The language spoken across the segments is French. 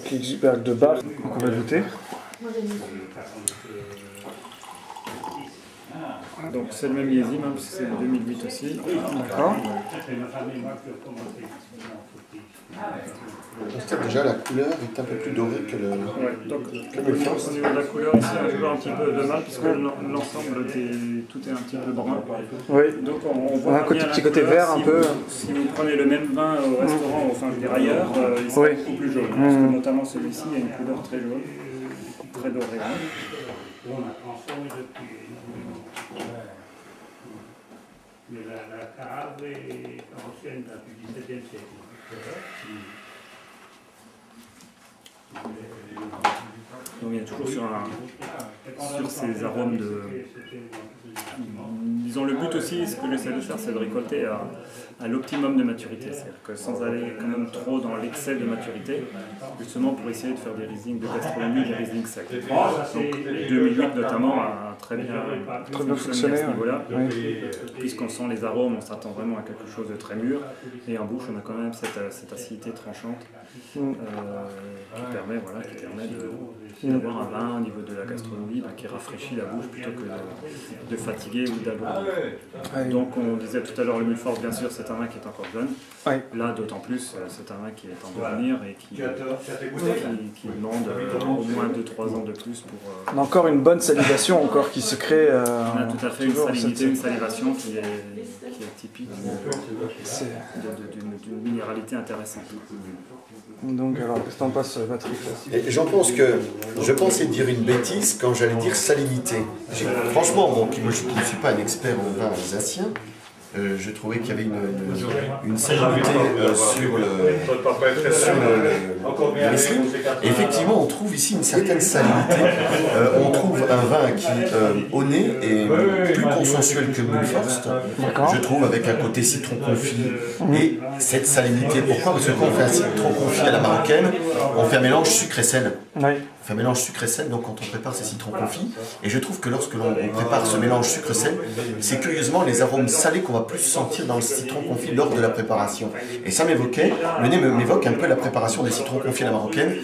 Kingsberg de Bach, donc on va goûter. Donc c'est le même millésime, hein, parce que c'est 2008 aussi. D'accord. On constate déjà la couleur est un peu plus dorée que le. Ouais, donc le au niveau de la couleur ici, on a toujours un petit peu de mal, puisque l'ensemble, tout est un petit peu brun. Oui. Donc on voit Un bien la petit côté couleur. vert un peu. Si vous prenez le même vin au restaurant, enfin je veux dire ailleurs, il sera Oui. beaucoup plus jaune. Parce que notamment celui-ci a une couleur très jaune, très dorée. Mais la Carafe est ancienne du XVIIe siècle. Donc il y a toujours sur ces arômes de... Disons le but aussi, ce que j'essaie de faire, c'est de récolter à l'optimum de maturité. C'est-à-dire que sans aller quand même trop dans l'excès de maturité, justement pour essayer de faire des Riesling de gastronomie, des Riesling secs. Donc 2008 notamment a très bien fonctionné à ce niveau-là. Puisqu'on sent les arômes, on s'attend vraiment à quelque chose de très mûr. Et en bouche, on a quand même cette acidité tranchante qui permet d'avoir un vin au niveau de la gastronomie qui rafraîchit la bouche plutôt que de fatiguer ou d'alourdir. Donc on disait tout à l'heure, le Mulfort, bien sûr, c'est un vin qui est encore jeune. Là, d'autant plus, c'est un vin qui est en devenir et qui demande au moins 2-3 ans de plus pour... On a encore une bonne salivation encore qui se crée. On a tout à fait une salinité, une salivation qui est typique d'une minéralité intéressante. Donc alors, qu'est-ce que t'en penses, Patrick? Je pensais dire une bêtise quand j'allais dire salinité. Franchement, moi qui ne suis pas un expert en vin alsacien, je trouvais qu'il y avait une salinité sur le Riesling. Et effectivement, on trouve ici une certaine salinité. On trouve un vin qui, au nez, est plus consensuel que Mulforst, je trouve, avec un côté citron confit. Et cette salinité, pourquoi? Parce que quand on fait un citron confit à la marocaine, on fait un mélange sucre et sel. On fait un mélange sucre et sel, donc quand on prépare ces citrons confits, et je trouve que lorsque l'on prépare ce mélange sucre-sel, c'est curieusement les arômes salés qu'on va plus sentir dans le citron confit lors de la préparation. Et ça le nez m'évoque un peu la préparation des citrons confits à la marocaine,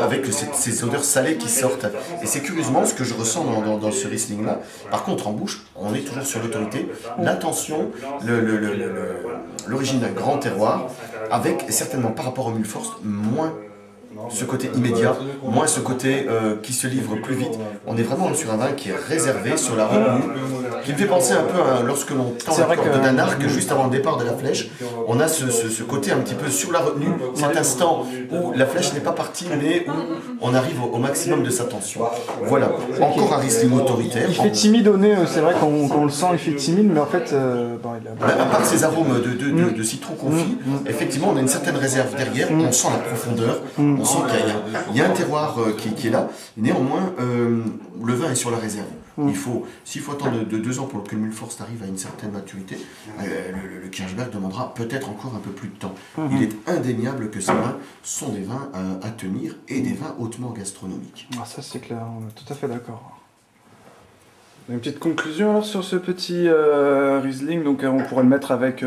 avec ces odeurs salées qui sortent. Et c'est curieusement ce que je ressens dans ce Riesling-là. Par contre, en bouche, on est toujours sur l'autorité, l'intention, l'origine d'un grand terroir, avec certainement par rapport au Mulforst, moins ce côté immédiat, moins ce côté qui se livre plus vite. On est vraiment sur un vin qui est réservé sur la retenue, qui me fait penser un peu à lorsque l'on tend la corde d'un arc juste avant le départ de la flèche. On a ce côté un petit peu sur la retenue, cet instant où la flèche n'est pas partie, mais où on arrive au maximum de sa tension. Voilà, encore un Riesling autoritaire. Il fait timide au nez, c'est vrai qu'on le sent, il fait timide, mais en fait... à part ces arômes de citron confit, effectivement on a une certaine réserve derrière, on sent la profondeur, on sent qu'il y a un terroir qui est là. Néanmoins, le vin est sur la réserve. S'il faut attendre de 2 ans pour que le Mulforst arrive à une certaine maturité, le Kirchberg demandera peut-être encore un peu plus de temps. Il est indéniable que ces vins sont des vins à tenir et des vins hautement gastronomiques. Ah, ça c'est clair, on est tout à fait d'accord. Une petite conclusion alors sur ce petit Riesling, donc on pourrait le mettre avec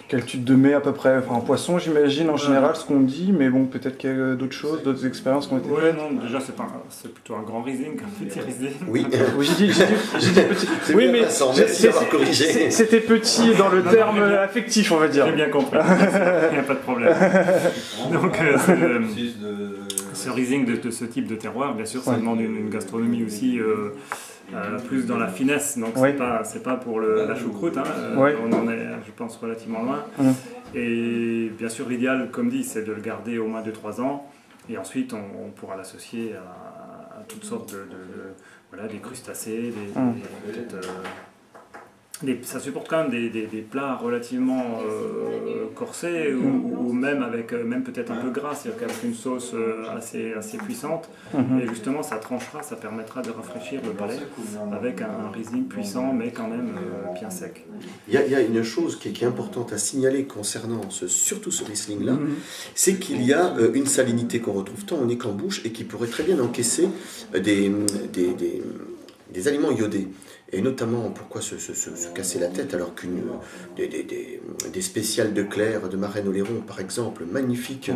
quel type de mets à peu près, enfin poisson j'imagine en général ce qu'on dit, mais bon peut-être qu'il y a d'autres choses, d'autres expériences qui ont été faites. Non, déjà c'est plutôt un grand Riesling qu'un petit Riesling. Oui, j'ai dit petit. Oui mais c'était petit dans le terme affectif on va dire. J'ai bien compris, il n'y a pas de problème. Donc ce Riesling de ce type de terroir, bien sûr ça demande une gastronomie aussi plus dans la finesse, donc c'est pas pour la choucroute, on en est je pense relativement loin. Et bien sûr l'idéal comme dit c'est de le garder au moins 2-3 ans et ensuite on pourra l'associer à toutes sortes des crustacés, ça supporte quand même des plats relativement corsés ou même avec peut-être un peu gras, c'est-à-dire qu'avec une sauce assez puissante. Et justement, ça tranchera, ça permettra de rafraîchir le palais avec un Riesling puissant mais quand même bien sec. Il y a une chose qui est importante à signaler concernant surtout ce Riesling-là, c'est qu'il y a une salinité qu'on retrouve tant au nez qu'en bouche et qui pourrait très bien encaisser des aliments iodés. Et notamment, pourquoi se casser la tête alors des spéciales de Claire, de Marraine Oléron, par exemple, magnifiques,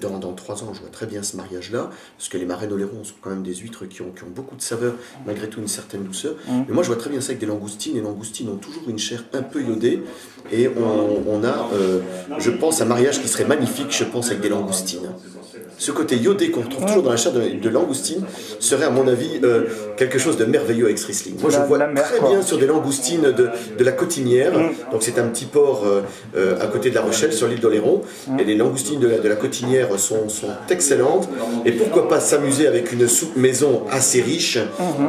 dans 3 ans, je vois très bien ce mariage-là, parce que les Marennes Oléron sont quand même des huîtres qui ont beaucoup de saveur, malgré tout une certaine douceur. Mais moi, je vois très bien ça avec des langoustines. Les langoustines ont toujours une chair un peu iodée, et on a, je pense, un mariage qui serait magnifique, je pense, avec des langoustines. Ce côté iodé qu'on retrouve toujours dans la chair de langoustine serait, à mon avis, quelque chose de merveilleux avec ce Riesling. Moi, je vois très bien sur des langoustines de la Cotinière. Donc, c'est un petit port à côté de La Rochelle, sur l'île d'Oléron. Et les langoustines de la Cotinière sont excellentes. Et pourquoi pas s'amuser avec une soupe maison assez riche,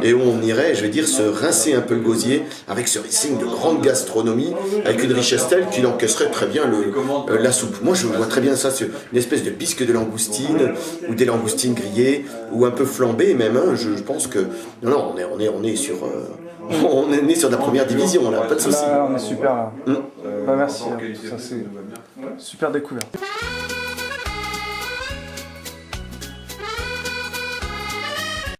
et où on irait, je vais dire, se rincer un peu le gosier avec ce Riesling de grande gastronomie, avec une richesse telle qu'il encaisserait très bien la soupe. Moi, je vois très bien ça, c'est une espèce de bisque de langoustine, ou des langoustines grillées, ou un peu flambées même. Hein. Je pense que non, on est sur on est né sur la première division, là, pas de souci. Là, on est super là. Bah, merci, hein, ça c'est super découverte.